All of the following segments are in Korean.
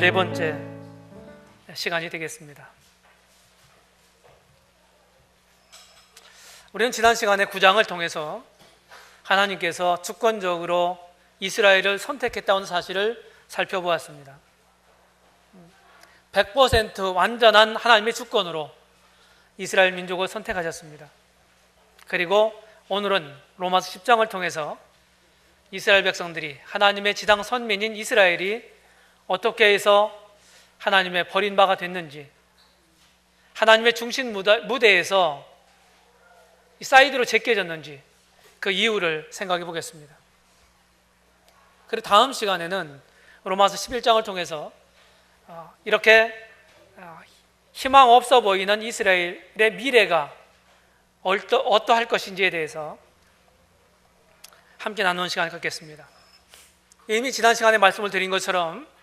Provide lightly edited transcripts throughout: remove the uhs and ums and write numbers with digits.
네 번째 시간이 되겠습니다. 우리는 지난 시간에 9장을 통해서 하나님께서 주권적으로 이스라엘을 선택했다는 사실을 살펴보았습니다. 100% 완전한 하나님의 주권으로 이스라엘 민족을 선택하셨습니다. 그리고 오늘은 로마서 10장을 통해서 이스라엘 백성들이, 하나님의 지당 선민인 이스라엘이 어떻게 해서 하나님의 버림바가 됐는지, 하나님의 중심 무대에서 사이드로 제껴졌는지 그 이유를 생각해 보겠습니다. 그리고 다음 시간에는 로마서 11장을 통해서 이렇게 희망 없어 보이는 이스라엘의 미래가 어떠할 것인지에 대해서 함께 나누는 시간을 갖겠습니다. 이미 지난 시간에 말씀을 드린 것처럼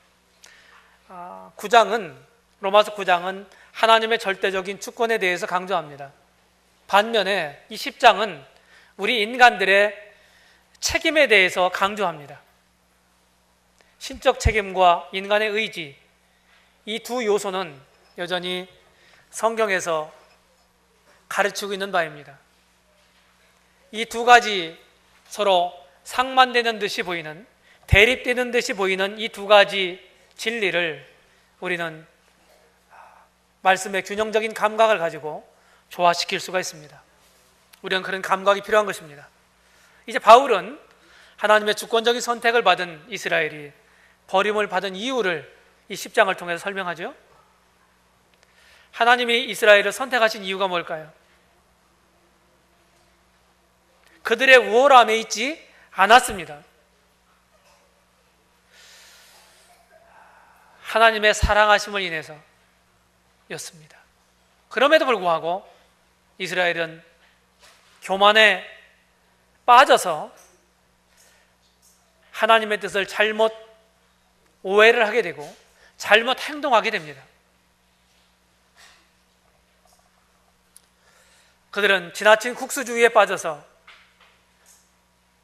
로마서 9장은 하나님의 절대적인 주권에 대해서 강조합니다. 반면에 이 10장은 우리 인간들의 책임에 대해서 강조합니다. 신적 책임과 인간의 의지, 이 두 요소는 여전히 성경에서 가르치고 있는 바입니다. 이 두 가지 서로 상반되는 듯이 보이는, 대립되는 듯이 보이는 이 두 가지 진리를 우리는 말씀의 균형적인 감각을 가지고 조화시킬 수가 있습니다. 우리는 그런 감각이 필요한 것입니다. 이제 바울은 하나님의 주권적인 선택을 받은 이스라엘이 버림을 받은 이유를 이 10장을 통해서 설명하죠. 하나님이 이스라엘을 선택하신 이유가 뭘까요? 그들의 우월함에 있지 않았습니다. 하나님의 사랑하심을 인해서 였습니다. 그럼에도 불구하고 이스라엘은 교만에 빠져서 하나님의 뜻을 잘못 오해를 하게 되고 잘못 행동하게 됩니다. 그들은 지나친 국수주의에 빠져서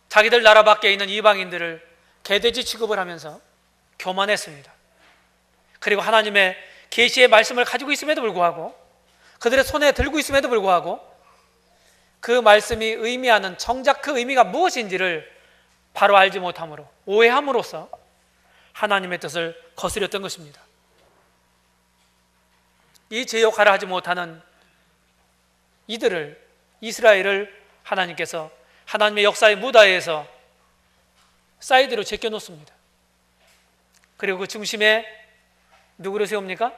자기들 나라 밖에 있는 이방인들을 개돼지 취급을 하면서 교만했습니다. 그리고 하나님의 계시의 말씀을 가지고 있음에도 불구하고, 그들의 손에 들고 있음에도 불구하고 그 말씀이 의미하는 정작 그 의미가 무엇인지를 바로 알지 못함으로, 오해함으로써 하나님의 뜻을 거스렸던 것입니다. 이 제 역할을 하지 못하는 이스라엘을 하나님께서 하나님의 역사의 무다에서 사이드로 제껴놓습니다. 그리고 그 중심에 누구를 세웁니까?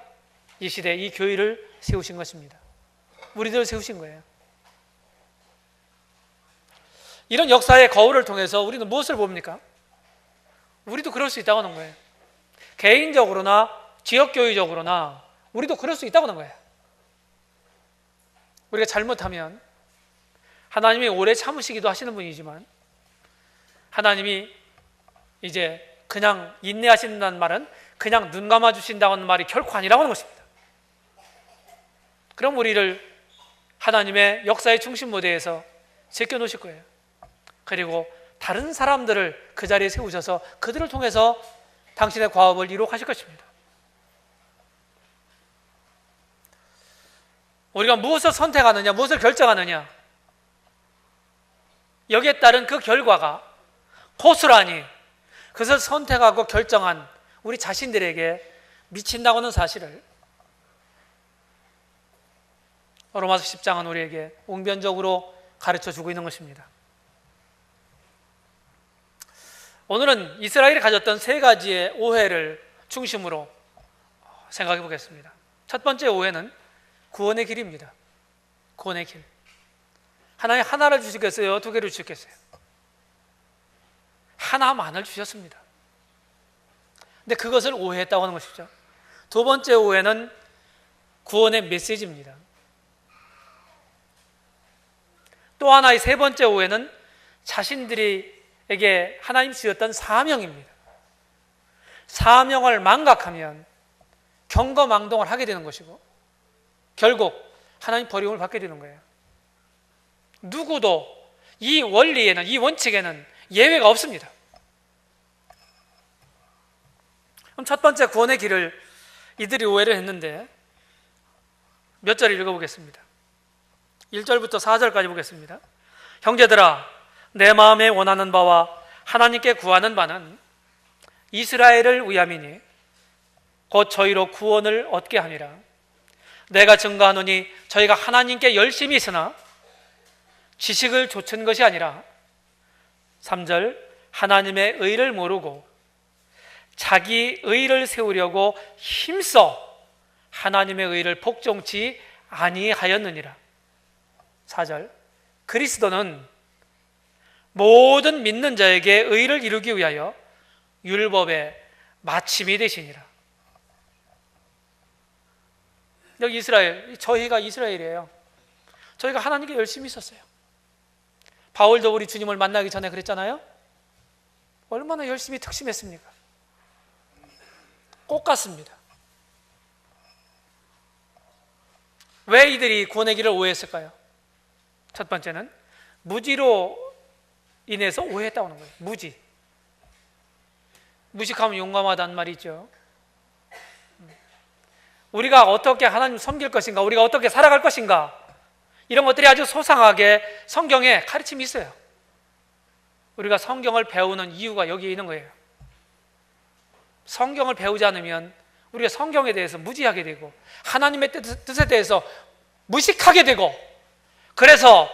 이 시대, 이 교회를 세우신 것입니다. 우리들을 세우신 거예요. 이런 역사의 거울을 통해서 우리는 무엇을 봅니까? 우리도 그럴 수 있다고 하는 거예요. 개인적으로나 지역교회적으로나 우리도 그럴 수 있다고 하는 거예요. 우리가 잘못하면 하나님이 오래 참으시기도 하시는 분이지만, 하나님이 이제 그냥 인내하신다는 말은 그냥 눈 감아주신다는 말이 결코 아니라고 하는 것입니다. 그럼 우리를 하나님의 역사의 중심 무대에서 제껴놓으실 거예요. 그리고 다른 사람들을 그 자리에 세우셔서 그들을 통해서 당신의 과업을 이룩하실 것입니다. 우리가 무엇을 선택하느냐, 무엇을 결정하느냐, 여기에 따른 그 결과가 고스란히 그것을 선택하고 결정한 우리 자신들에게 미친다고 하는 사실을 로마서 10장은 우리에게 웅변적으로 가르쳐주고 있는 것입니다. 오늘은 이스라엘이 가졌던 세 가지의 오해를 중심으로 생각해 보겠습니다. 첫 번째 오해는 구원의 길입니다. 구원의 길. 하나님 하나를 주시겠어요? 두 개를 주시겠어요? 하나만을 주셨습니다. 근데 그것을 오해했다고 하는 것이죠. 두 번째 오해는 구원의 메시지입니다. 또 하나의 세 번째 오해는 자신들에게 하나님 주셨던 사명입니다. 사명을 망각하면 경거망동을 하게 되는 것이고 결국 하나님 버림을 받게 되는 거예요. 누구도 이 원리에는, 이 원칙에는 예외가 없습니다. 그럼 첫 번째 구원의 길을 이들이 오해를 했는데 몇 절을 읽어보겠습니다. 1절부터 4절까지 보겠습니다. 형제들아, 내 마음에 원하는 바와 하나님께 구하는 바는 이스라엘을 위함이니 곧 저희로 구원을 얻게 함이라. 내가 증거하노니 저희가 하나님께 열심히 있으나 지식을 좇은 것이 아니라 3절 하나님의 의를 모르고 자기 의를 세우려고 힘써 하나님의 의를 복종치 아니하였느니라. 4절 그리스도는 모든 믿는 자에게 의를 이루기 위하여 율법의 마침이 되시니라. 여기 이스라엘, 저희가 이스라엘이에요. 저희가 하나님께 열심히 있었어요. 바울도 우리 주님을 만나기 전에 그랬잖아요. 얼마나 열심히 특심했습니까? 꼭 같습니다. 왜 이들이 구원의 길을 오해했을까요? 첫 번째는 무지로 인해서 오해했다고 하는 거예요. 무지. 무식하면 용감하다는 말이 있죠. 우리가 어떻게 하나님 섬길 것인가, 우리가 어떻게 살아갈 것인가, 이런 것들이 아주 소상하게 성경에 가르침이 있어요. 우리가 성경을 배우는 이유가 여기에 있는 거예요. 성경을 배우지 않으면 우리가 성경에 대해서 무지하게 되고 하나님의 뜻에 대해서 무식하게 되고, 그래서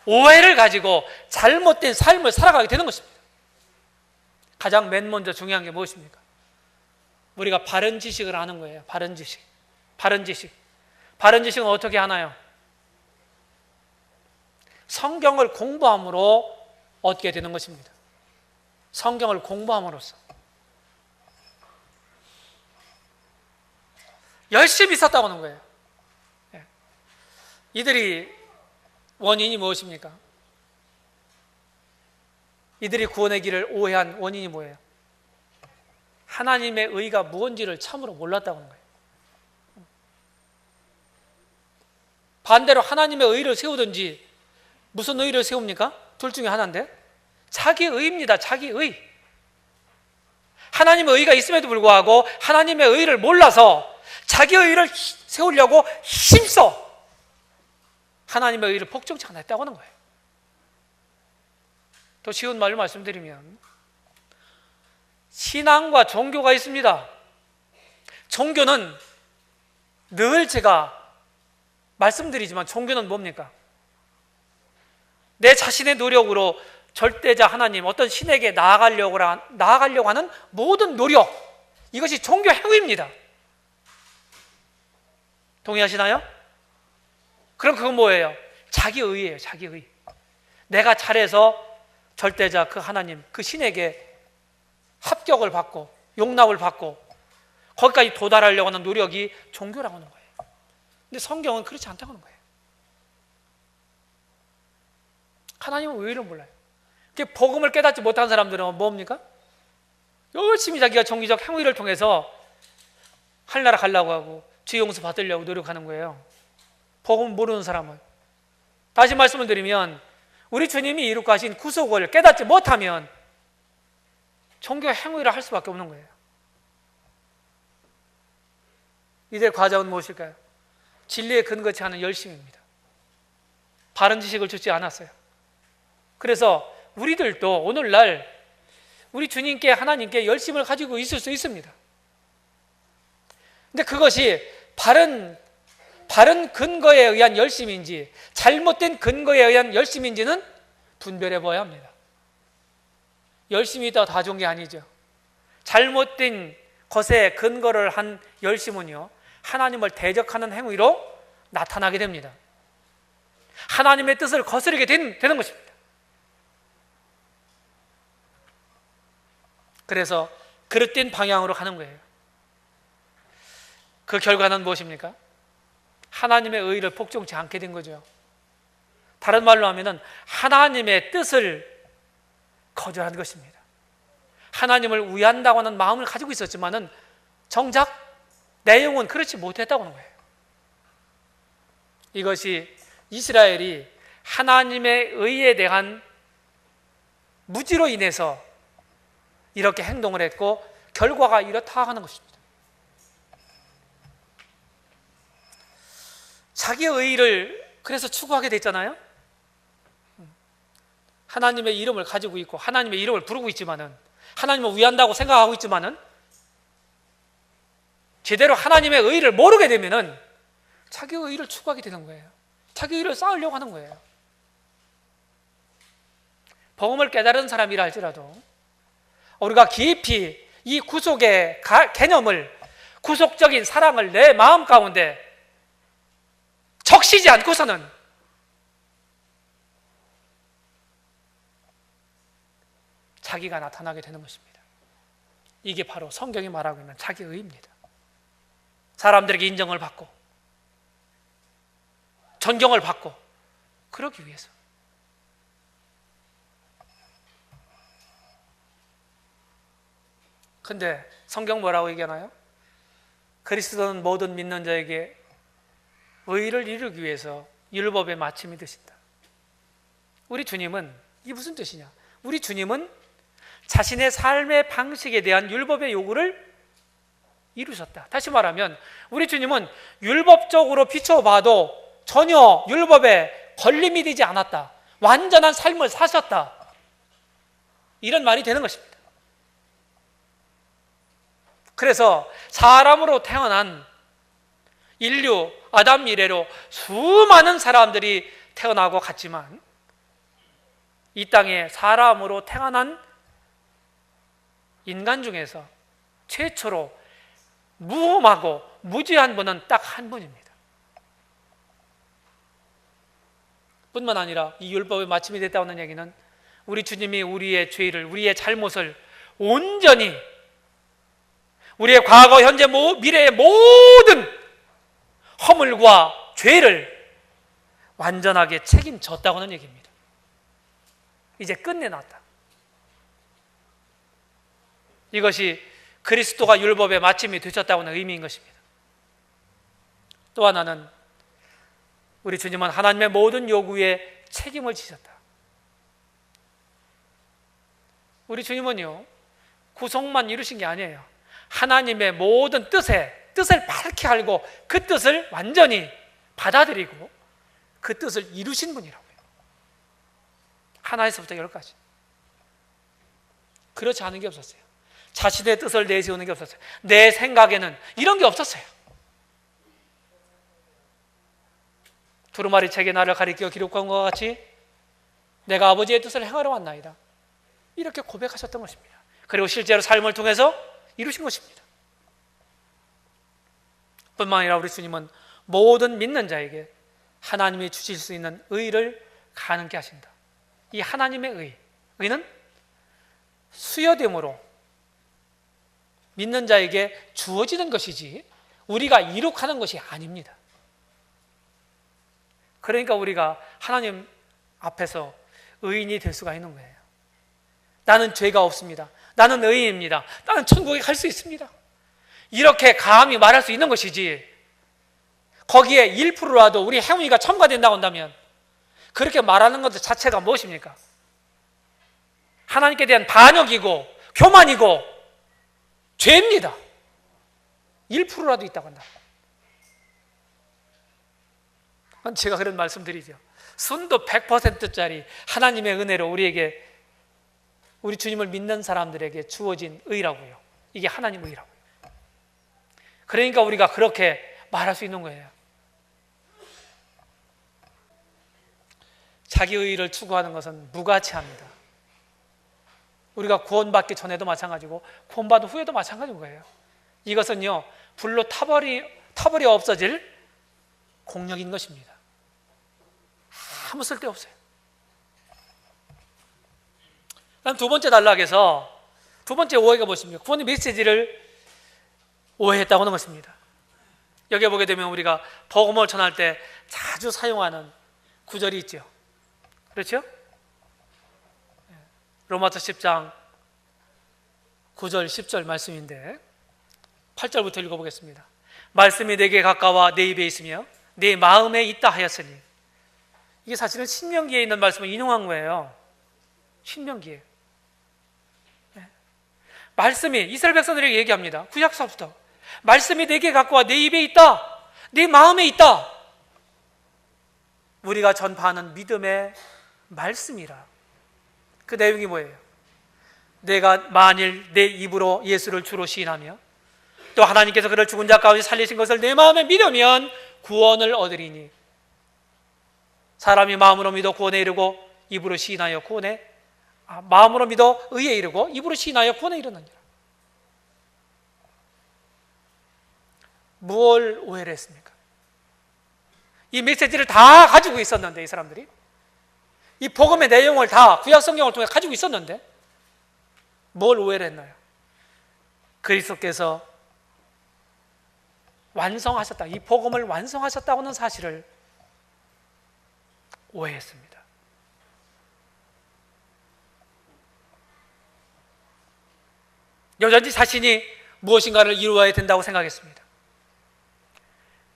오해를 가지고 잘못된 삶을 살아가게 되는 것입니다. 가장 맨 먼저 중요한 게 무엇입니까? 우리가 바른 지식을 아는 거예요. 바른 지식. 바른 지식은 어떻게 하나요? 성경을 공부함으로 얻게 되는 것입니다. 성경을 공부함으로써. 열심히 썼다고 하는 거예요. 이들이 원인이 무엇입니까? 이들이 구원의 길을 오해한 원인이 뭐예요? 하나님의 의가 무언지를 참으로 몰랐다고 하는 거예요. 반대로 하나님의 의를 세우든지, 무슨 의를 세웁니까? 둘 중에 하나인데, 자기 의입니다. 자기 의. 하나님의 의가 있음에도 불구하고 하나님의 의를 몰라서 자기 의를 세우려고 힘써 하나님의 의를 복종치 않았다고 하는 거예요. 더 쉬운 말로 말씀드리면, 신앙과 종교가 있습니다. 종교는 늘 제가 말씀드리지만, 종교는 뭡니까? 내 자신의 노력으로 절대자 하나님, 어떤 신에게 나아가려고 하는 모든 노력, 이것이 종교 행위입니다. 동의하시나요? 그럼 그건 뭐예요? 자기 의예요. 자기 의. 내가 잘해서 절대자 그 하나님, 그 신에게 합격을 받고 용납을 받고 거기까지 도달하려고 하는 노력이 종교라고 하는 거예요. 근데 성경은 그렇지 않다고 하는 거예요. 하나님은 의를 몰라요. 복음을 깨닫지 못한 사람들은 뭡니까? 열심히 자기가 정기적 행위를 통해서 하늘나라 가려고 하고 죄 용서 받으려고 노력하는 거예요. 복음 모르는 사람은. 다시 말씀을 드리면, 우리 주님이 이룩 하신 구속을 깨닫지 못하면 종교 행위를 할 수밖에 없는 거예요. 이들의 과정은 무엇일까요? 진리에 근거치 않은 열심입니다. 바른 지식을 주지 않았어요. 그래서 우리들도 오늘날 우리 주님께, 하나님께 열심을 가지고 있을 수 있습니다. 근데 그것이 바른 근거에 의한 열심인지 잘못된 근거에 의한 열심인지는 분별해 봐야 합니다. 열심이 있다고 다 좋은 게 아니죠. 잘못된 것에 근거를 한 열심은요, 하나님을 대적하는 행위로 나타나게 됩니다. 하나님의 뜻을 거스르게 되는 것입니다. 그래서 그릇된 방향으로 가는 거예요. 그 결과는 무엇입니까? 하나님의 의를 복종치 않게 된 거죠. 다른 말로 하면은 하나님의 뜻을 거절한 것입니다. 하나님을 위한다고 하는 마음을 가지고 있었지만은 정작 내용은 그렇지 못했다고 하는 거예요. 이것이 이스라엘이 하나님의 의에 대한 무지로 인해서 이렇게 행동을 했고, 결과가 이렇다 하는 것입니다. 자기의 의의를 그래서 추구하게 됐잖아요. 하나님의 이름을 가지고 있고 하나님의 이름을 부르고 있지만은, 하나님을 위한다고 생각하고 있지만은, 제대로 하나님의 의의를 모르게 되면은 자기의 의의를 추구하게 되는 거예요. 자기 의의를 쌓으려고 하는 거예요. 복음을 깨달은 사람이라 할지라도 우리가 깊이 이 구속의 개념을, 구속적인 사랑을 내 마음 가운데 적시지 않고서는 자기가 나타나게 되는 것입니다. 이게 바로 성경이 말하고 있는 자기의 의입니다. 사람들에게 인정을 받고 존경을 받고 그러기 위해서. 근데 성경 뭐라고 얘기하나요? 그리스도는 모든 믿는 자에게 의를 이루기 위해서 율법의 마침이 되신다. 우리 주님은, 이게 무슨 뜻이냐? 우리 주님은 자신의 삶의 방식에 대한 율법의 요구를 이루셨다. 다시 말하면 우리 주님은 율법적으로 비춰봐도 전혀 율법에 걸림이 되지 않았다. 완전한 삶을 사셨다. 이런 말이 되는 것입니다. 그래서 사람으로 태어난 인류 아담 이래로 수많은 사람들이 태어나고 갔지만, 이 땅에 사람으로 태어난 인간 중에서 최초로 무험하고 무지한 분은 딱 한 분입니다. 뿐만 아니라 이 율법의 마침이 됐다는 얘기는 우리 주님이 우리의 죄를, 우리의 잘못을 온전히, 우리의 과거, 현재, 미래의 모든 허물과 죄를 완전하게 책임졌다고는 얘기입니다. 이제 끝내놨다. 이것이 그리스도가 율법의 마침이 되셨다고는 의미인 것입니다. 또 하나는 우리 주님은 하나님의 모든 요구에 책임을 지셨다. 우리 주님은요, 구속만 이루신 게 아니에요. 하나님의 모든 뜻을 밝게 알고 그 뜻을 완전히 받아들이고 그 뜻을 이루신 분이라고요. 하나에서부터 열까지. 그렇지 않은 게 없었어요. 자신의 뜻을 내세우는 게 없었어요. 내 생각에는 이런 게 없었어요. 두루마리 책에 나를 가리켜 기록한 것 같이 내가 아버지의 뜻을 행하러 왔나이다. 이렇게 고백하셨던 것입니다. 그리고 실제로 삶을 통해서 이루신 것입니다. 뿐만 아니라 우리 주님은 모든 믿는 자에게 하나님이 주실 수 있는 의를 가능케 하신다. 이 하나님의 의는 수여됨으로 믿는 자에게 주어지는 것이지 우리가 이룩하는 것이 아닙니다. 그러니까 우리가 하나님 앞에서 의인이 될 수가 있는 거예요. 나는 죄가 없습니다. 나는 의인입니다. 나는 천국에 갈 수 있습니다. 이렇게 감히 말할 수 있는 것이지, 거기에 1%라도 우리 행위가 첨가된다고 한다면 그렇게 말하는 것 자체가 무엇입니까? 하나님께 대한 반역이고 교만이고 죄입니다. 1%라도 있다고 한다. 제가 그런 말씀 드리죠. 순도 100%짜리 하나님의 은혜로 우리에게, 우리 주님을 믿는 사람들에게 주어진 의라고요. 이게 하나님 의라고요. 그러니까 우리가 그렇게 말할 수 있는 거예요. 자기 의의를 추구하는 것은 무가치합니다. 우리가 구원받기 전에도 마찬가지고 구원받은 후에도 마찬가지인 거예요. 이것은요, 불로 타버리 없어질 공력인 것입니다. 아무 쓸데없어요. 두 번째 단락에서 두 번째 오해가 무엇입니까? 구원의 메시지를 오해했다고 하는 것입니다. 여기에 보게 되면 우리가 복음을 전할 때 자주 사용하는 구절이 있죠. 그렇죠? 로마서 10장 9절 10절 말씀인데 8절부터 읽어보겠습니다. 말씀이 내게 가까워 내 입에 있으며 내 마음에 있다 하였으니, 이게 사실은 신명기에 있는 말씀을 인용한 거예요. 신명기에. 말씀이 이스라엘 백성들에게 얘기합니다. 구약서부터 말씀이 내게 갖고 와 내 입에 있다, 내 마음에 있다. 우리가 전파하는 믿음의 말씀이라. 그 내용이 뭐예요? 내가 만일 내 입으로 예수를 주로 시인하며 또 하나님께서 그를 죽은 자 가운데 살리신 것을 내 마음에 믿으면 구원을 얻으리니 사람이 마음으로 믿어 구원에 이르고 입으로 시인하여 마음으로 믿어 의에 이르고 입으로 시인하여 구원에 이르느니라. 무엇을 오해를 했습니까? 이 메시지를 다 가지고 있었는데, 이 사람들이 이 복음의 내용을 다 구약 성경을 통해 가지고 있었는데 뭘 오해를 했나요? 그리스도께서 완성하셨다, 이 복음을 완성하셨다고 하는 사실을 오해했습니다. 여전히 자신이 무엇인가를 이루어야 된다고 생각했습니다.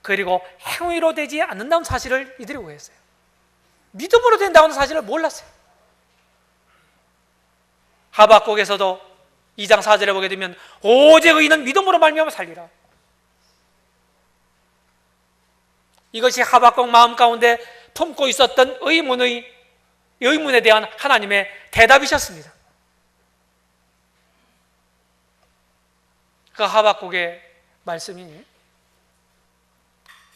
그리고 행위로 되지 않는다는 사실을 이들이 오해했어요. 믿음으로 된다는 사실을 몰랐어요. 하박국에서도 2장 4절에 보게 되면 오직 의인은 믿음으로 말미암아 살리라. 이것이 하박국 마음 가운데 품고 있었던 의문에 대한 하나님의 대답이셨습니다. 그 하박국의 말씀이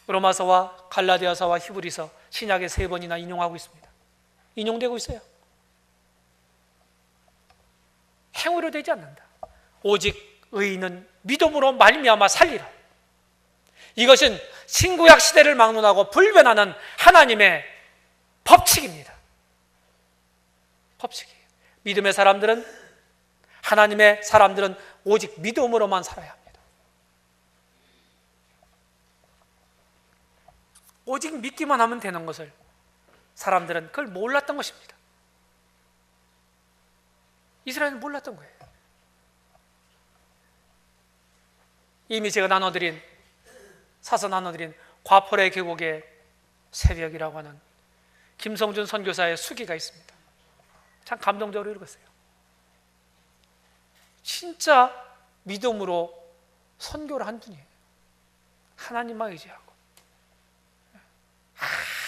로마서와 갈라디아서와 히브리서 신약에 3번이나 인용하고 있습니다. 인용되고 있어요. 행위로 되지 않는다. 오직 의인은 믿음으로 말미암아 살리라. 이것은 신구약 시대를 막론하고 불변하는 하나님의 법칙입니다. 법칙이에요. 믿음의 사람들은, 하나님의 사람들은 오직 믿음으로만 살아야 합니다. 오직 믿기만 하면 되는 것을 사람들은 그걸 몰랐던 것입니다. 이스라엘은 몰랐던 거예요. 이미 제가 사서 나눠드린 과포레 계곡의 새벽이라고 하는 김성준 선교사의 수기가 있습니다. 참 감동적으로 읽었어요. 진짜 믿음으로 선교를 한 분이에요. 하나님만 의지하고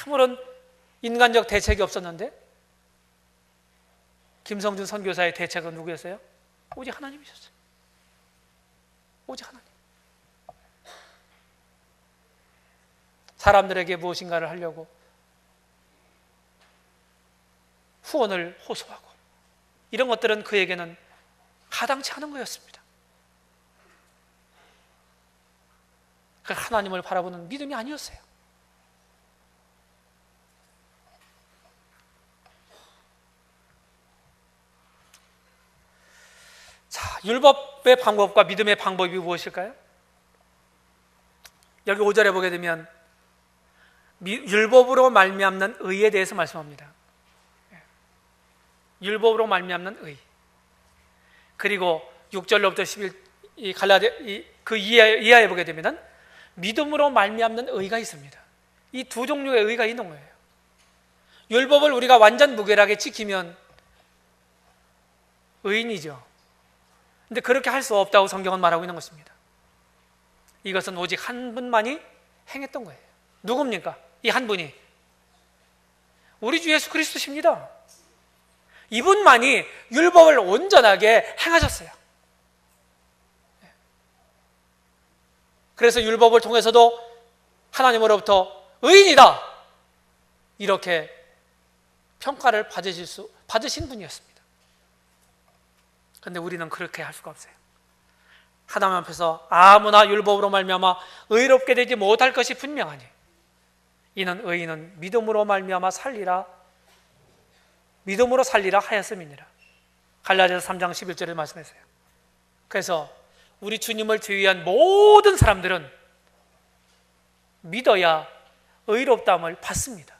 아무런 인간적 대책이 없었는데 김성준 선교사의 대책은 누구였어요? 오직 하나님이셨어요. 오직 하나님. 사람들에게 무엇인가를 하려고 후원을 호소하고 이런 것들은 그에게는 가당치 않은 거였습니다. 그 하나님을 바라보는 믿음이 아니었어요. 자, 율법의 방법과 믿음의 방법이 무엇일까요? 여기 5절에 보게 되면 율법으로 말미암는 의에 대해서 말씀합니다. 율법으로 말미암는 의. 그리고 6절로부터 11 그 이하에 보게 되면 믿음으로 말미암는 의가 있습니다. 이 두 종류의 의가 있는 거예요. 율법을 우리가 완전 무결하게 지키면 의인이죠. 근데 그렇게 할 수 없다고 성경은 말하고 있는 것입니다. 이것은 오직 한 분만이 행했던 거예요. 누굽니까? 이 한 분이 우리 주 예수 그리스도십니다. 이분만이 율법을 온전하게 행하셨어요. 그래서 율법을 통해서도 하나님으로부터 의인이다 이렇게 평가를 받으신 분이었습니다. 그런데 우리는 그렇게 할 수가 없어요. 하나님 앞에서 아무나 율법으로 말미암아 의롭게 되지 못할 것이 분명하니 이는 의인은 믿음으로 말미암아 살리라, 믿음으로 살리라 하였음이니라. 갈라디아서 3장 11절에 말씀했어요. 그래서 우리 주님을 제외한 모든 사람들은 믿어야 의롭다함을 받습니다.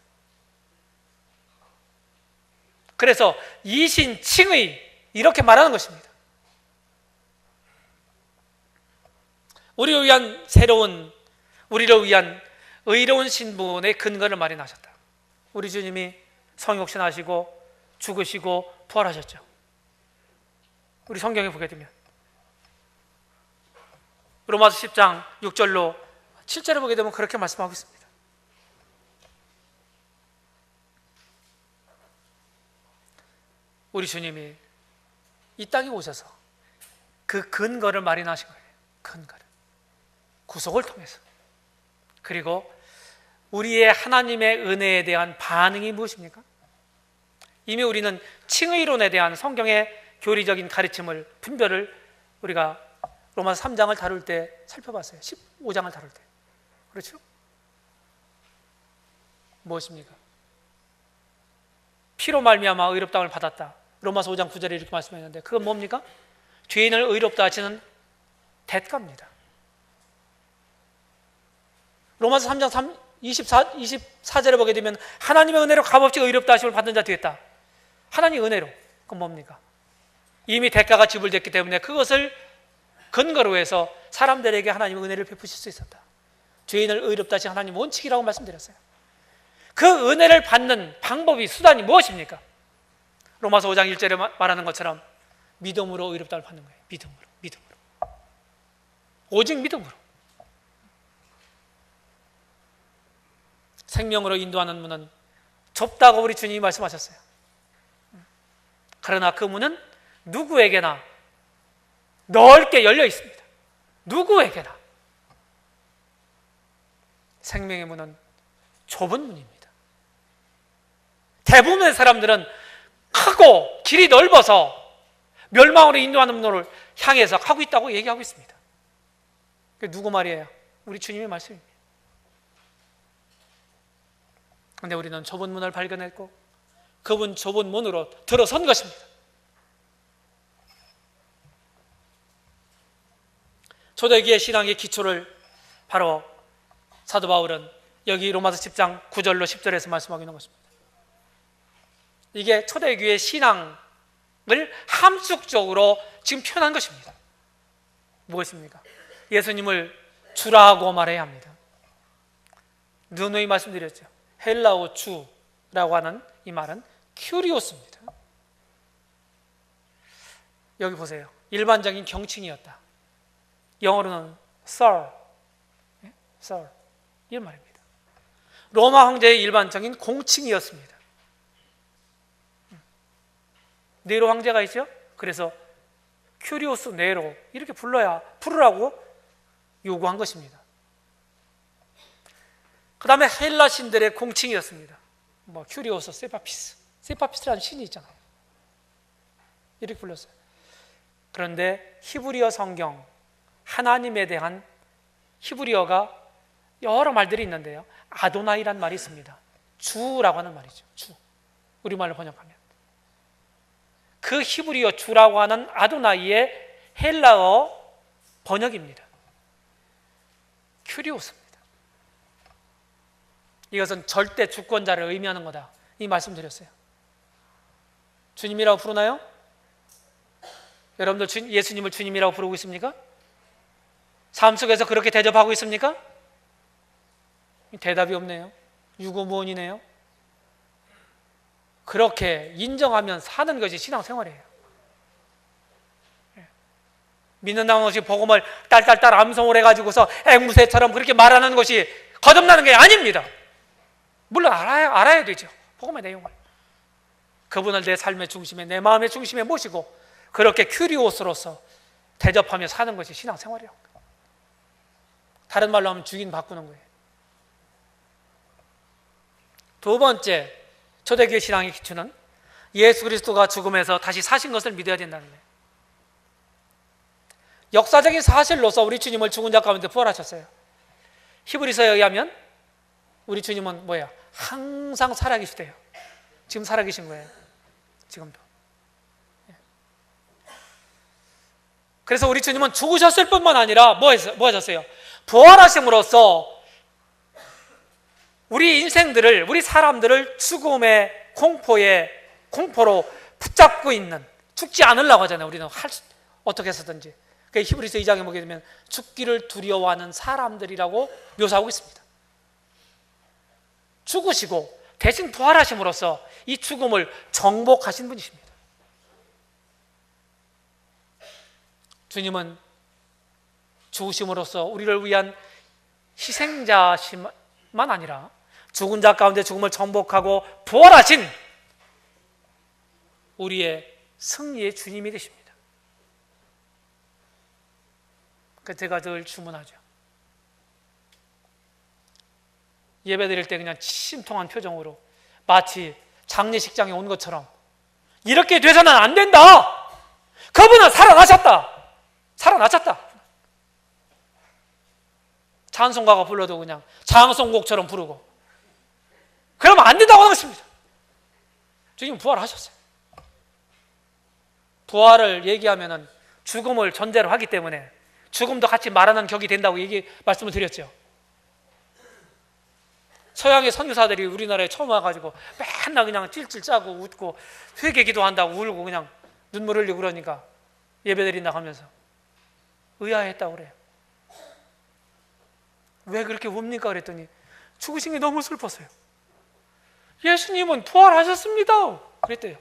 그래서 이신칭의 이렇게 말하는 것입니다. 우리를 위한 의로운 신분의 근거를 마련하셨다. 우리 주님이 성육신하시고 죽으시고 부활하셨죠. 우리 성경에 보게 되면 로마서 10장 6절로 7절을 보게 되면 그렇게 말씀하고 있습니다. 우리 주님이 이 땅에 오셔서 그 근거를 마련하신 거예요. 근거를. 구속을 통해서. 그리고 우리의 하나님의 은혜에 대한 반응이 무엇입니까? 이미 우리는 칭의론에 대한 성경의 교리적인 가르침을, 분별을 우리가 로마서 3장을 다룰 때 살펴봤어요. 15장을 다룰 때. 그렇죠? 무엇입니까? 피로 말미암아 의롭다함을 받았다. 로마서 5장 9절에 이렇게 말씀했는데 그건 뭡니까? 죄인을 의롭다 하시는 대가입니다. 로마서 3장 24절에 보게 되면 하나님의 은혜로 값없이 의롭다 하심을 받는 자 되었다. 하나님의 은혜로. 그건 뭡니까? 이미 대가가 지불됐기 때문에 그것을 근거로 해서 사람들에게 하나님의 은혜를 베푸실 수 있었다. 죄인을 의롭다 하신 하나님 원칙이라고 말씀드렸어요. 그 은혜를 받는 방법이, 수단이 무엇입니까? 로마서 5장 1절에 말하는 것처럼 믿음으로 의롭다를 받는 거예요. 믿음으로. 오직 믿음으로. 생명으로 인도하는 문은 좁다고 우리 주님이 말씀하셨어요. 그러나 그 문은 누구에게나 넓게 열려 있습니다. 누구에게나. 생명의 문은 좁은 문입니다. 대부분의 사람들은 크고 길이 넓어서 멸망으로 인도하는 문을 향해서 가고 있다고 얘기하고 있습니다. 그게 누구 말이에요? 우리 주님의 말씀입니다. 그런데 우리는 좁은 문을 발견했고 그분 좁은 문으로 들어선 것입니다. 초대기의 신앙의 기초를 바로 사도 바울은 여기 로마서 10장 9절로 10절에서 말씀하고 있는 것입니다. 이게 초대교회의 신앙을 함축적으로 지금 표현한 것입니다. 무엇입니까? 예수님을 주라고 말해야 합니다. 누누이 말씀드렸죠. 헬라어 주라고 하는 이 말은 큐리오스입니다. 여기 보세요. 일반적인 경칭이었다. 영어로는 Sir, Sir 이런 말입니다. 로마 황제의 일반적인 공칭이었습니다. 네로 황제가 있죠? 그래서 큐리오스 네로 이렇게 부르라고 요구한 것입니다. 그 다음에 헬라 신들의 공칭이었습니다. 큐리오스 세파피스라는 신이 있잖아요. 이렇게 불렀어요. 그런데 히브리어 성경, 하나님에 대한 히브리어가 여러 말들이 있는데요. 아도나이라는 말이 있습니다. 주라고 하는 말이죠. 주. 우리말로 번역하면. 그 히브리어 주라고 하는 아도나이의 헬라어 번역입니다. 큐리오스입니다. 이것은 절대 주권자를 의미하는 거다. 이 말씀 드렸어요. 주님이라고 부르나요? 여러분들 예수님을 주님이라고 부르고 있습니까? 삶 속에서 그렇게 대접하고 있습니까? 대답이 없네요. 유구무원이네요. 그렇게 인정하면 사는 것이 신앙생활이에요. 믿는다는 것이 복음을 딸딸딸 암송을 해가지고서 앵무새처럼 그렇게 말하는 것이 거듭나는 게 아닙니다. 물론 알아야 되죠. 복음의 내용을. 그분을 내 삶의 중심에, 내 마음의 중심에 모시고 그렇게 큐리오스로서 대접하며 사는 것이 신앙생활이에요. 다른 말로 하면 주인 바꾸는 거예요. 두 번째, 초대교회 신앙의 기초는 예수 그리스도가 죽음에서 다시 사신 것을 믿어야 된다는 거예요. 역사적인 사실로서 우리 주님을 죽은 자 가운데 부활하셨어요. 히브리서에 의하면 우리 주님은 뭐예요? 항상 살아계시대요. 지금 살아계신 거예요. 지금도. 그래서 우리 주님은 죽으셨을 뿐만 아니라 뭐 하셨어요? 부활하심으로써 우리 인생들을, 우리 사람들을 죽음의 공포로 붙잡고 있는, 죽지 않으려고 하잖아요. 우리는 어떻게 해서든지. 히브리서 2장에 보게 되면 죽기를 두려워하는 사람들이라고 묘사하고 있습니다. 죽으시고 대신 부활하심으로써 이 죽음을 정복하신 분이십니다. 죽으심으로써 우리를 위한 희생자심만 아니라 죽은 자 가운데 죽음을 정복하고 부활하신 우리의 승리의 주님이 되십니다. 그래서 제가 늘 주문하죠. 예배 드릴 때 그냥 심통한 표정으로 마치 장례식장에 온 것처럼 이렇게 돼서는 안 된다. 그분은 살아나셨다. 살아나셨다. 찬송가가 불러도 그냥 장송곡처럼 부르고 그러면 안 된다고 하는 것입니다. 주님 부활하셨어요. 부활을 얘기하면은 죽음을 전제로 하기 때문에 죽음도 같이 말하는 격이 된다고 말씀을 드렸죠. 서양의 선교사들이 우리나라에 처음 와가지고 맨날 그냥 찔찔 짜고 웃고 회개 기도한다고 울고 그냥 눈물 흘리고 그러니까 예배드린다고 하면서 의아했다고 그래요. 왜 그렇게 웁니까? 그랬더니 죽으신 게 너무 슬펐어요. 예수님은 부활하셨습니다. 그랬대요.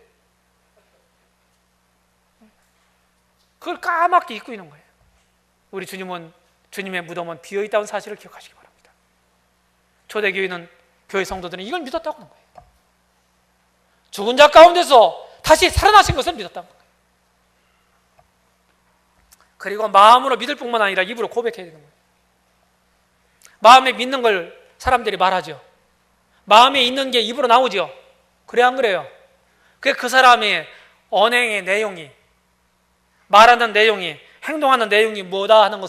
그걸 까맣게 잊고 있는 거예요. 우리 주님의 무덤은 비어있다는 사실을 기억하시기 바랍니다. 초대교회는 교회 성도들은 이걸 믿었다고 하는 거예요. 죽은 자 가운데서 다시 살아나신 것을 믿었다는 거예요. 그리고 마음으로 믿을 뿐만 아니라 입으로 고백해야 되는 거예요. 마음에 믿는 걸 사람들이 말하죠. 마음에 있는 게 입으로 나오죠. 그래 안 그래요? 그 사람의 언행의 내용이, 말하는 내용이, 행동하는 내용이 뭐다 하는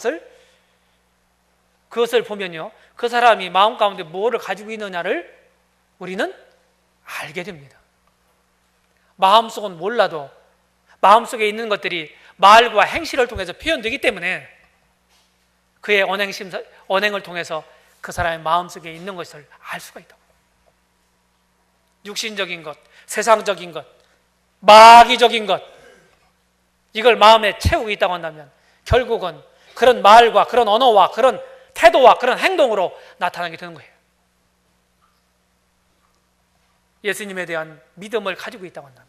그것을 보면요, 그 사람이 마음 가운데 뭐를 가지고 있느냐를 우리는 알게 됩니다. 마음속은 몰라도 마음속에 있는 것들이 말과 행실을 통해서 표현되기 때문에 그의 언행을 통해서 그 사람의 마음속에 있는 것을 알 수가 있다고. 육신적인 것, 세상적인 것, 마귀적인 것, 이걸 마음에 채우고 있다고 한다면 결국은 그런 말과 그런 언어와 그런 태도와 그런 행동으로 나타나게 되는 거예요. 예수님에 대한 믿음을 가지고 있다고 한다면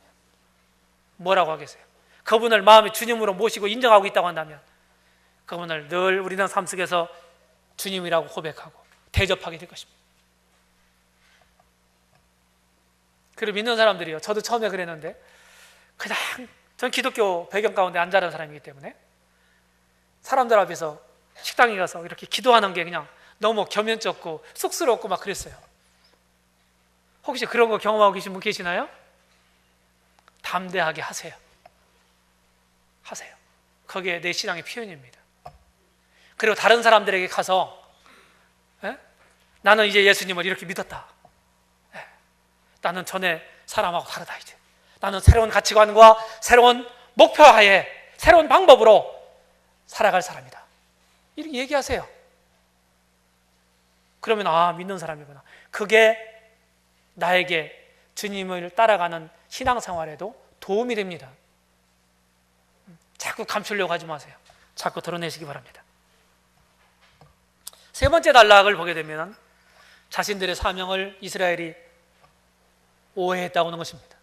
뭐라고 하겠어요? 그분을 마음의 주님으로 모시고 인정하고 있다고 한다면 그분을 늘 우리는 삶 속에서 주님이라고 고백하고 대접하게 될 것입니다. 그리고 믿는 사람들이요, 저도 처음에 그랬는데 그냥 전 기독교 배경 가운데 안 자란 사람이기 때문에 사람들 앞에서 식당에 가서 이렇게 기도하는 게 그냥 너무 겸연쩍고 쑥스럽고 막 그랬어요. 혹시 그런 거 경험하고 계신 분 계시나요? 담대하게 하세요. 그게 내 신앙의 표현입니다. 그리고 다른 사람들에게 가서 나는 이제 예수님을 이렇게 믿었다. 나는 전에 사람하고 다르다. 이제 나는 새로운 가치관과 새로운 목표하에 새로운 방법으로 살아갈 사람이다. 이렇게 얘기하세요. 그러면 믿는 사람이구나. 그게 나에게 주님을 따라가는 신앙생활에도 도움이 됩니다. 자꾸 감추려고 하지 마세요. 자꾸 드러내시기 바랍니다. 세 번째 단락을 보게 되면 자신들의 사명을 이스라엘이 오해했다고 하는 것입니다.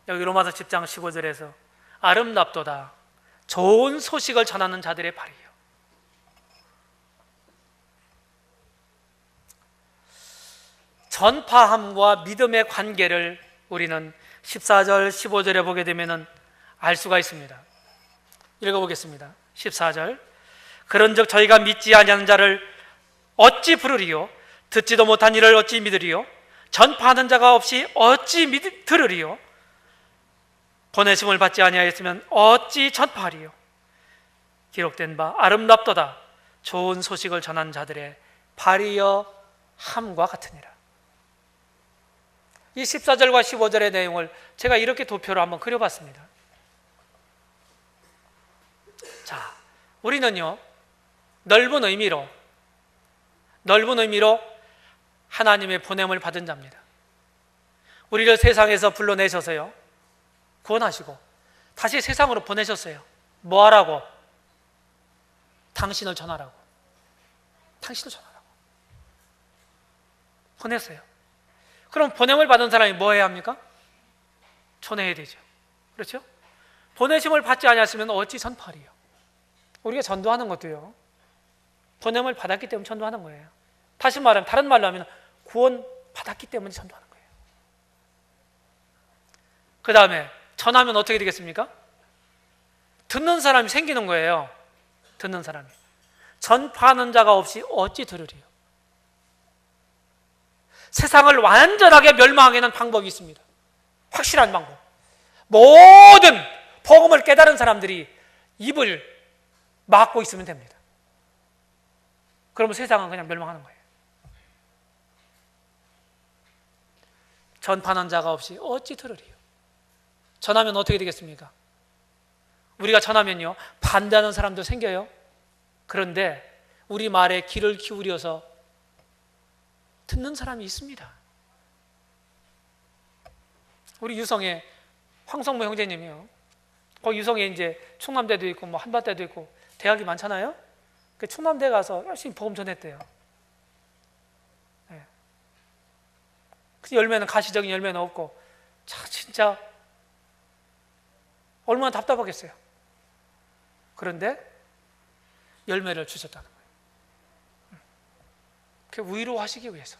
여기 로마서 10장 15절에서 아름답도다 좋은 소식을 전하는 자들의 발이요. 전파함과 믿음의 관계를 우리는 14절 15절에 보게 되면 알 수가 있습니다. 읽어보겠습니다. 14절 그런즉 저희가 믿지 아니하는 자를 어찌 부르리요? 듣지도 못한 이를 어찌 믿으리요? 전파하는 자가 없이 어찌 들으리요? 보내심을 받지 아니하였으면 어찌 전파하리요? 기록된 바 아름답도다 좋은 소식을 전한 자들의 발이여 함과 같으니라. 이 14절과 15절의 내용을 제가 이렇게 도표로 한번 그려봤습니다. 자, 우리는요 넓은 의미로 하나님의 보냄을 받은 자입니다. 우리를 세상에서 불러내셔서요 구원하시고 다시 세상으로 보내셨어요. 뭐 하라고? 당신을 전하라고. 보냈어요. 그럼 보냄을 받은 사람이 뭐 해야 합니까? 전해야 되죠. 그렇죠? 보내심을 받지 아니하시면 어찌 전파하리요? 우리가 전도하는 것도요, 보냄을 받았기 때문에 전도하는 거예요. 다시 말하면, 다른 말로 하면 구원 받았기 때문에 전도하는 거예요. 그 다음에 전하면 어떻게 되겠습니까? 듣는 사람이 생기는 거예요. 듣는 사람이. 전파하는 자가 없이 어찌 들으리요? 세상을 완전하게 멸망하게 하는 방법이 있습니다. 확실한 방법. 모든 복음을 깨달은 사람들이 입을 막고 있으면 됩니다. 그러면 세상은 그냥 멸망하는 거예요. 전파하는 자가 없이 어찌 들으리요? 전하면 어떻게 되겠습니까? 우리가 전하면요, 반대하는 사람도 생겨요. 그런데 우리 말에 귀를 기울여서 듣는 사람이 있습니다. 우리 유성의 황성모 형제님이요, 거기 유성에 이제 충남대도 있고 뭐 한밭대도 있고 대학이 많잖아요. 그 충남대 가서 열심히 복음 전했대요. 네. 그 열매는 가시적인 열매는 없고, 자, 진짜 얼마나 답답하겠어요. 그런데 열매를 주셨다는 거예요. 그 위로하시기 위해서.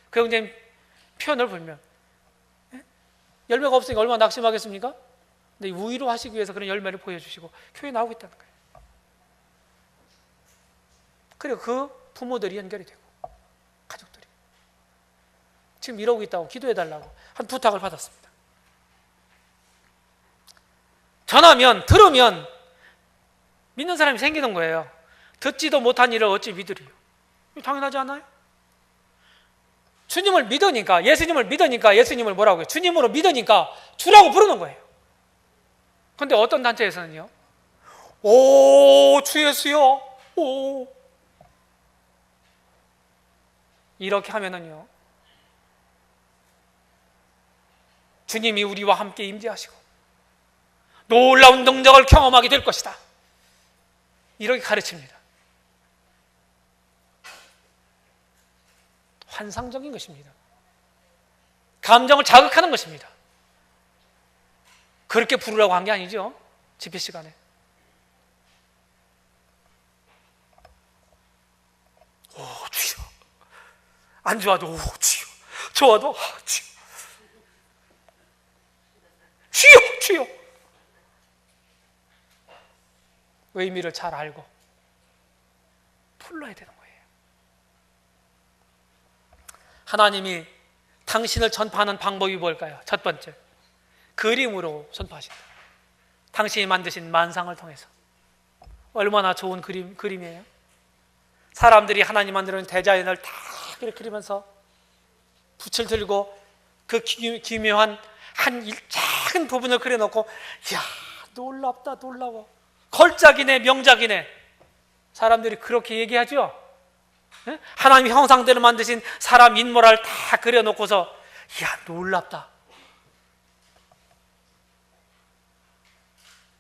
그 형제님 표현을 보면, 열매가 없으니까 얼마나 낙심하겠습니까? 근데 위로하시기 위해서 그런 열매를 보여주시고 교회에 나오고 있다는 거예요. 그리고 그 부모들이 연결이 되고 가족들이 지금 이러고 있다고 기도해달라고 한 부탁을 받았습니다. 전하면, 들으면 믿는 사람이 생기는 거예요. 듣지도 못한 일을 어찌 믿으리요? 당연하지 않아요? 주님을 믿으니까, 예수님을 믿으니까, 예수님을 뭐라고 해요? 주님으로 믿으니까 주라고 부르는 거예요. 그런데 어떤 단체에서는요, 오, 주 예수요, 오, 이렇게 하면은요, 주님이 우리와 함께 임재하시고 놀라운 능력을 경험하게 될 것이다, 이렇게 가르칩니다. 환상적인 것입니다. 감정을 자극하는 것입니다. 그렇게 부르라고 한 게 아니죠. 집회 시간에. 오, 주여. 안 좋아도 오, 주여. 좋아도 주여. 주여, 주여. 의미를 잘 알고 불러야 되는 거예요. 하나님이 당신을 전파하는 방법이 뭘까요? 첫 번째, 그림으로 전파하신다. 당신이 만드신 만상을 통해서. 얼마나 좋은 그림이에요. 사람들이 하나님 만드는 대자연을 다 이렇게 그리면서 붓을 들고 그 기묘한 한 작은 부분을 그려놓고, 이야, 놀랍다, 놀라워, 걸작이네, 명작이네. 사람들이 그렇게 얘기하죠. 하나님 형상대로 만드신 사람 인모를 다 그려놓고서, 이야, 놀랍다.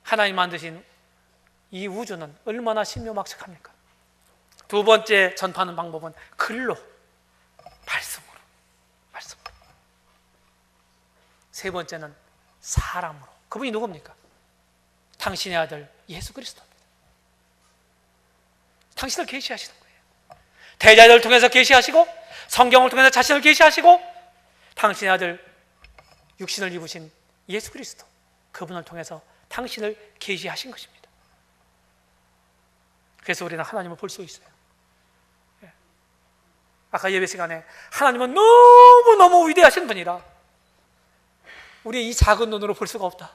하나님 만드신 이 우주는 얼마나 신묘막측합니까? 두 번째 전파하는 방법은 글로, 말씀으로. 세 번째는 사람으로. 그분이 누굽니까? 당신의 아들 예수 그리스도입니다. 당신을 계시하시는 거예요. 대자들을 통해서 계시하시고, 성경을 통해서 자신을 계시하시고, 당신의 아들 육신을 입으신 예수 그리스도, 그분을 통해서 당신을 계시하신 것입니다. 그래서 우리는 하나님을 볼 수 있어요. 아까 예배 시간에 하나님은 너무너무 위대하신 분이라 우리 이 작은 눈으로 볼 수가 없다,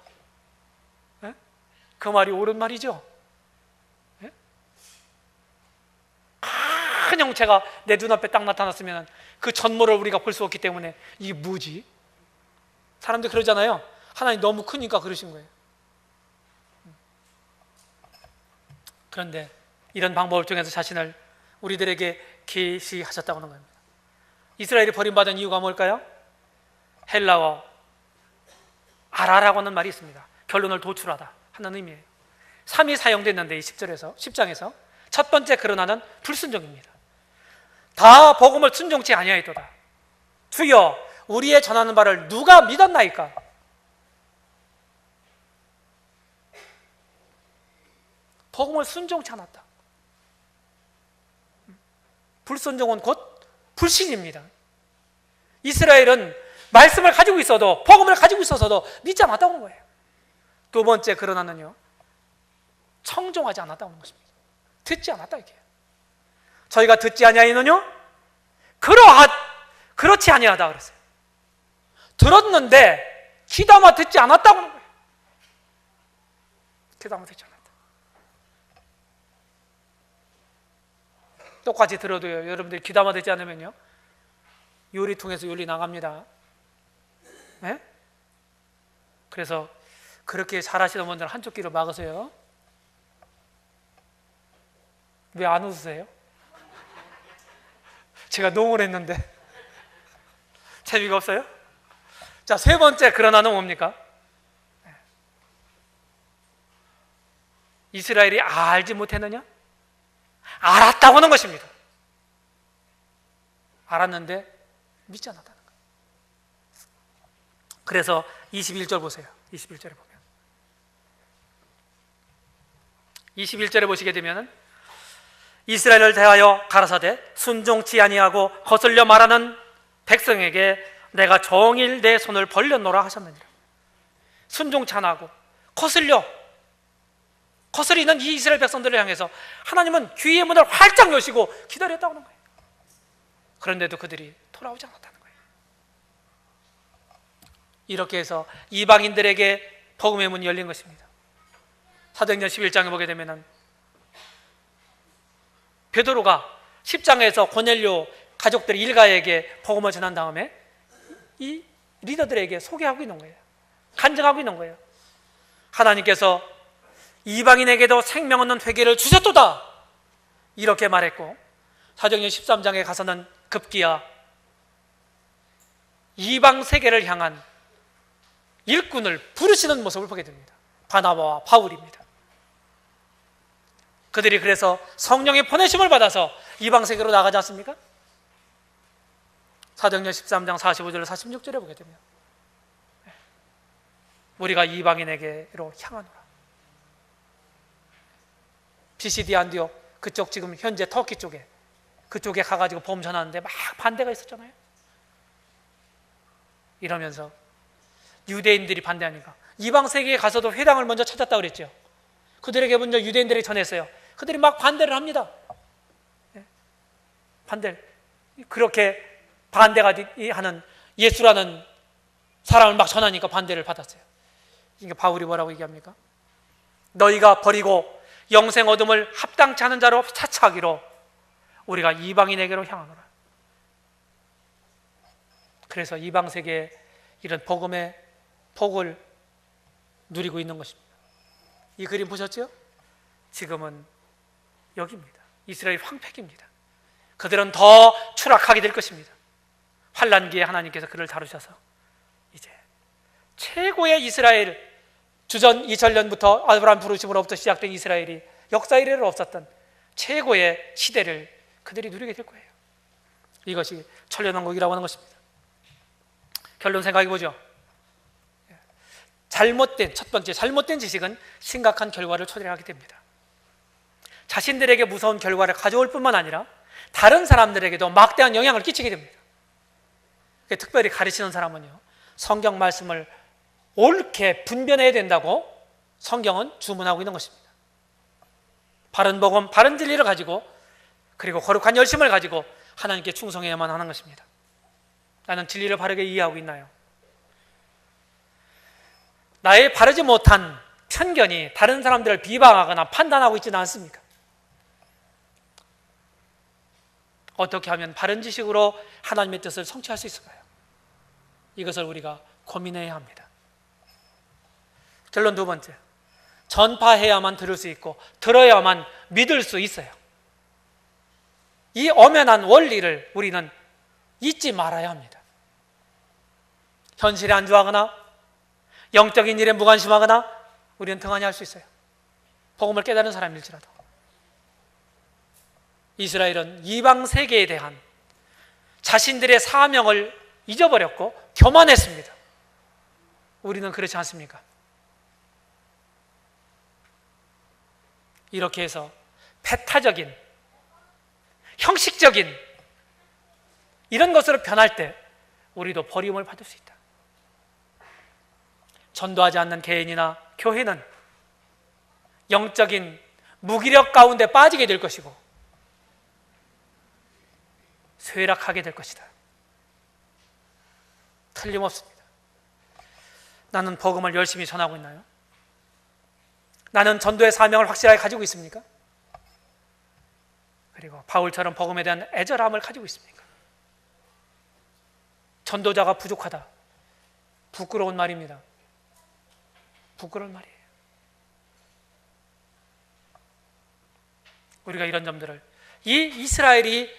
그 말이 옳은 말이죠. 큰 형체가 내 눈앞에 딱 나타났으면 그 전모를 우리가 볼 수 없기 때문에 이게 뭐지? 사람들이 그러잖아요. 하나님 너무 크니까 그러신 거예요. 그런데 이런 방법을 통해서 자신을 우리들에게 계시하셨다고 하는 겁니다. 이스라엘이 버림받은 이유가 뭘까요? 헬라어 아라라고 하는 말이 있습니다. 결론을 도출하다 하는 의미예요. 3이 사용됐는데 이 10장에서 첫 번째 그러나는 불순종입니다. 다 복음을 순종치 아니하였도다. 주여, 우리의 전하는 바를 누가 믿었나이까? 복음을 순종치 않았다. 불순종은 곧 불신입니다. 이스라엘은 말씀을 가지고 있어도, 복음을 가지고 있어서도 믿지 않았다는 거예요. 두 번째, 그러나는요, 청종하지 않았다는 것입니다. 듣지 않았다 이게. 저희가 듣지 아니하이느뇨? 그렇지 아니하다 그랬어요. 들었는데 귀담아 듣지 않았다고 하는 거예요. 귀담아 듣지 않았다. 똑같이 들어도요, 여러분들이 귀담아 듣지 않으면요, 요리통에서 요리 나갑니다. 네? 그래서 그렇게 잘하시는 분들은 한쪽 귀로 막으세요. 왜 안 웃으세요? 제가 농을 했는데 재미가 없어요? 자, 세 번째, 그러나는 뭡니까? 이스라엘이 알지 못했느냐? 알았다고 하는 것입니다. 알았는데 믿지 않았다는 거예요. 그래서 21절 보세요. 21절에 보면, 21절에 보시게 되면 이스라엘을 대하여 가라사대 순종치 아니하고 거슬려 말하는 백성에게 내가 종일 내 손을 벌렸노라 하셨느니라. 순종치 않고 거스리는 이 이스라엘 백성들을 향해서 하나님은 귀의 문을 활짝 여시고 기다렸다고 하는 거예요. 그런데도 그들이 돌아오지 않았다는 거예요. 이렇게 해서 이방인들에게 복음의 문이 열린 것입니다. 사도행전 11장에 보게 되면 베드로가 10장에서 고넬료 가족들 일가에게 복음을 전한 다음에 이 리더들에게 소개하고 있는 거예요. 간증하고 있는 거예요. 하나님께서 이방인에게도 생명 없는 회개를 주셨도다 이렇게 말했고, 사도행전 13장에 가서는 급기야 이방 세계를 향한 일꾼을 부르시는 모습을 보게 됩니다. 바나바와 바울입니다. 그들이 그래서 성령의 보내심을 받아서 이방 세계로 나가지 않습니까? 사도행전 13장 45절 46절에 보게 되면 우리가 이방인에게로 향하노라. BCD 안디옥 그쪽, 지금 현재 터키 쪽에, 그쪽에 가가지고 복음 전하는데 막 반대가 있었잖아요. 이러면서 유대인들이 반대하니까 이방 세계에 가서도 회당을 먼저 찾았다 그랬죠. 그들에게 먼저 유대인들이 전했어요. 그들이 막 반대를 합니다. 반대를, 그렇게 반대가 하는 예수라는 사람을 막 전하니까 반대를 받았어요. 그러니까 바울이 뭐라고 얘기합니까? 너희가 버리고 영생 어둠을 합당치 않은 자로 차차하기로 우리가 이방인에게로 향하노라. 그래서 이방 세계에 이런 복음의 복을 누리고 있는 것입니다. 이 그림 보셨죠? 지금은 여기입니다. 이스라엘 황폐기입니다. 그들은 더 추락하게 될 것입니다. 환난기에 하나님께서 그를 다루셔서 이제 최고의 이스라엘, 주전 2000년부터 아브라함 부르심으로부터 시작된 이스라엘이 역사 이래로 없었던 최고의 시대를 그들이 누리게 될 거예요. 이것이 천년왕국이라고 하는 것입니다. 결론 생각해 보죠. 첫 번째 잘못된 지식은 심각한 결과를 초래하게 됩니다. 자신들에게 무서운 결과를 가져올 뿐만 아니라 다른 사람들에게도 막대한 영향을 끼치게 됩니다. 특별히 가르치는 사람은요, 성경 말씀을 옳게 분별해야 된다고 성경은 주문하고 있는 것입니다. 바른 복음, 바른 진리를 가지고, 그리고 거룩한 열심을 가지고 하나님께 충성해야만 하는 것입니다. 나는 진리를 바르게 이해하고 있나요? 나의 바르지 못한 편견이 다른 사람들을 비방하거나 판단하고 있지는 않습니까? 어떻게 하면 바른 지식으로 하나님의 뜻을 성취할 수 있을까요? 이것을 우리가 고민해야 합니다. 결론 두 번째, 전파해야만 들을 수 있고 들어야만 믿을 수 있어요. 이 엄연한 원리를 우리는 잊지 말아야 합니다. 현실에 안주하거나 영적인 일에 무관심하거나 우리는 등한히 할 수 있어요. 복음을 깨달은 사람일지라도. 이스라엘은 이방 세계에 대한 자신들의 사명을 잊어버렸고 교만했습니다. 우리는 그렇지 않습니까? 이렇게 해서 배타적인, 형식적인 이런 것으로 변할 때 우리도 버림을 받을 수 있다. 전도하지 않는 개인이나 교회는 영적인 무기력 가운데 빠지게 될 것이고 쇠락하게 될 것이다. 틀림없습니다. 나는 복음을 열심히 전하고 있나요? 나는 전도의 사명을 확실하게 가지고 있습니까? 그리고 바울처럼 복음에 대한 애절함을 가지고 있습니까? 전도자가 부족하다. 부끄러운 말입니다. 부끄러운 말이에요. 우리가 이런 점들을, 이 이스라엘이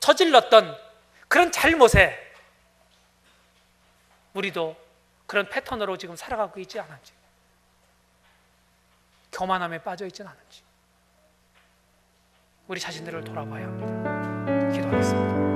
저질렀던 그런 잘못에 우리도 그런 패턴으로 지금 살아가고 있지 않은지, 교만함에 빠져 있지는 않은지 우리 자신들을 돌아봐야 합니다. 기도하겠습니다.